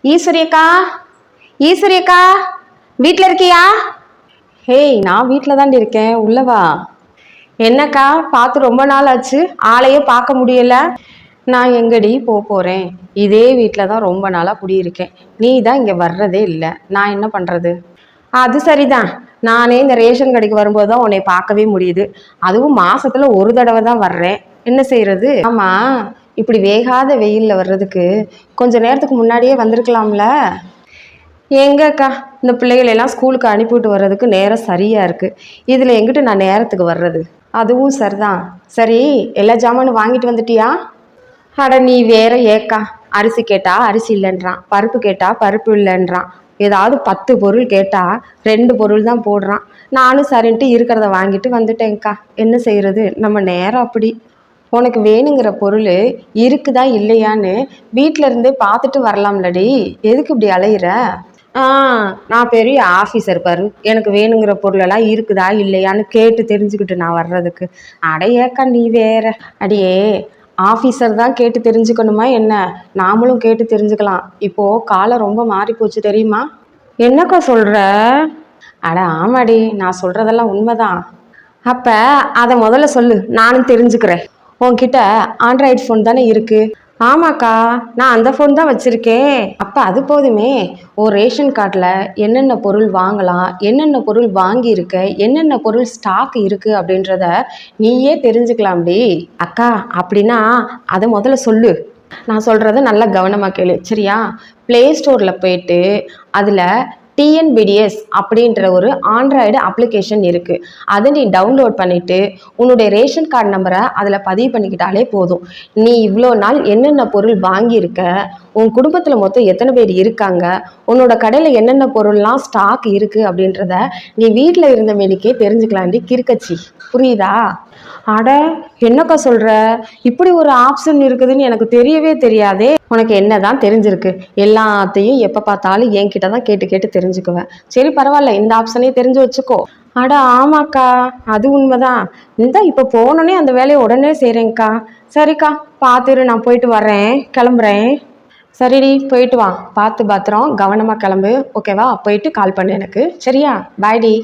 ஈஸ்வரி அக்கா, ஈஸ்வரி அக்கா, வீட்டில் இருக்கியா? ஹேய், நான் வீட்டில் தாண்டி இருக்கேன், உள்ளவா. என்னக்கா, பார்த்து ரொம்ப நாள் ஆச்சு, ஆளையே பார்க்க முடியல. நான் எங்கடி போகிறேன், இதே வீட்டில் தான் ரொம்ப நாளாக குடியிருக்கேன். நீ தான் இங்கே வர்றதே இல்லை, நான் என்ன பண்ணுறது? அது சரிதான். நானே இந்த ரேஷன் கடைக்கு வரும்போது தான் உன்னை பார்க்கவே முடியுது. அதுவும் மாசத்துல ஒரு தடவை தான் வர்றேன். என்ன செய்யறது? ஆமா, இப்படி வேகாத வெயில்ல வர்றதுக்கு கொஞ்ச நேரத்துக்கு முன்னாடியே வந்திருக்கலாம்ல. எங்கக்கா, இந்த பிள்ளைகளை எல்லாம் ஸ்கூலுக்கு அனுப்பிவிட்டு வர்றதுக்கு நேரம் சரியா இருக்கு. இதுல எங்கிட்ட நான் நேரத்துக்கு வர்றது? அதுவும் சரிதான். சரி, எல்லா ஜாமானும் வாங்கிட்டு வந்துட்டியா? அட நீ வேற ஏக்கா, அரிசி கேட்டா அரிசி இல்லைன்றான், பருப்பு கேட்டா பருப்பு இல்லைன்றான், ஏதாவது 10 பொருள் கேட்டா 2 பொருள் தான் போடுறான். நானும் சரின்ட்டு இருக்கிறத வாங்கிட்டு வந்துட்டேன்க்கா. என்ன செய்யறது, நம்ம நேரம் அப்படி. உனக்கு வேணுங்கிற பொருள் இருக்குதா இல்லையான்னு வீட்டில இருந்தே பார்த்துட்டு வரலாம்லடி, எதுக்கு இப்படி அலையிற? ஆ, நான் பெரிய ஆஃபீஸர் பாரு, எனக்கு வேணுங்கிற பொருளெல்லாம் இருக்குதா இல்லையான்னு கேட்டு தெரிஞ்சுக்கிட்டு நான் வர்றதுக்கு. அட ஏக்கா நீ வேற. அடியே, ஆஃபீஸர் தான் கேட்டு தெரிஞ்சுக்கணுமா என்ன? நாமளும் கேட்டு தெரிஞ்சுக்கலாம். இப்போ காலம் ரொம்ப மாறி போச்சு தெரியுமா? என்னக்கா சொல்ற? அட ஆமாடி, நான் சொல்றதெல்லாம் உண்மைதான். அப்ப அதை முதல்ல சொல்லு, நானும் தெரிஞ்சுக்கிறேன். உன்கிட்ட ஆண்ட்ராய்டு ஃபோன் தானே இருக்கு? ஆமாக்கா, நான் அந்த ஃபோன் தான் வச்சிருக்கேன். அப்ப அது போதுமே. ஒரு ரேஷன் கார்டில் என்னென்ன பொருள் வாங்கலாம், என்னென்ன பொருள் வாங்கியிருக்க, என்னென்ன பொருள் ஸ்டாக் இருக்கு அப்படின்றத நீயே தெரிஞ்சுக்கலாம்டி. அக்கா அப்படின்னா அதை முதல்ல சொல்லு. நான் சொல்கிறத நல்லா கவனமாக கேளு சரியா? ப்ளே ஸ்டோரில் போயிட்டு அதில் டிஎன்பிடிஎஸ் அப்படின்ற ஒரு ஆண்ட்ராய்டு அப்ளிகேஷன் இருக்குது. அதை நீ டவுன்லோட் பண்ணிவிட்டு உன்னுடைய ரேஷன் கார்டு நம்பரை அதில் பதிவு பண்ணிக்கிட்டாலே போதும். நீ இவ்வளோ நாள் என்னென்ன பொருள் வாங்கியிருக்க, உன் குடும்பத்தில் மொத்தம் எத்தனை பேர் இருக்காங்க, உன்னோட கடையில் என்னென்ன பொருள்லாம் ஸ்டாக் இருக்குது அப்படின்றத நீ வீட்டில் இருந்த மேனிக்கே தெரிஞ்சுக்கலாண்டி கிறுக்கச்சி. புரியுதா? அட என்னக்கா சொல்ற, இப்படி ஒரு ஆப்ஷன் இருக்குதுன்னு எனக்கு தெரியவே தெரியாதே. உனக்கு என்னதான் தெரிஞ்சிருக்கு? எல்லாத்தையும் எப்ப பார்த்தாலும் என்கிட்ட தான் கேட்டு கேட்டு தெரிஞ்சுக்குவேன். சரி பரவாயில்ல, இந்த ஆப்ஷனே தெரிஞ்சு வச்சுக்கோ. அட ஆமாக்கா, அது உண்மைதான். இந்த இப்ப போனோடனே அந்த வேலையை உடனே செய்றேன்க்கா. சரிக்கா, பார்த்துரு, நான் போயிட்டு வரேன், கிளம்புறேன். சரிடி, போயிட்டு வா, பார்த்து பத்திரம், கவனமா கிளம்பு, ஓகேவா? போயிட்டு கால் பண்ணு எனக்கு, சரியா? பாய்டி.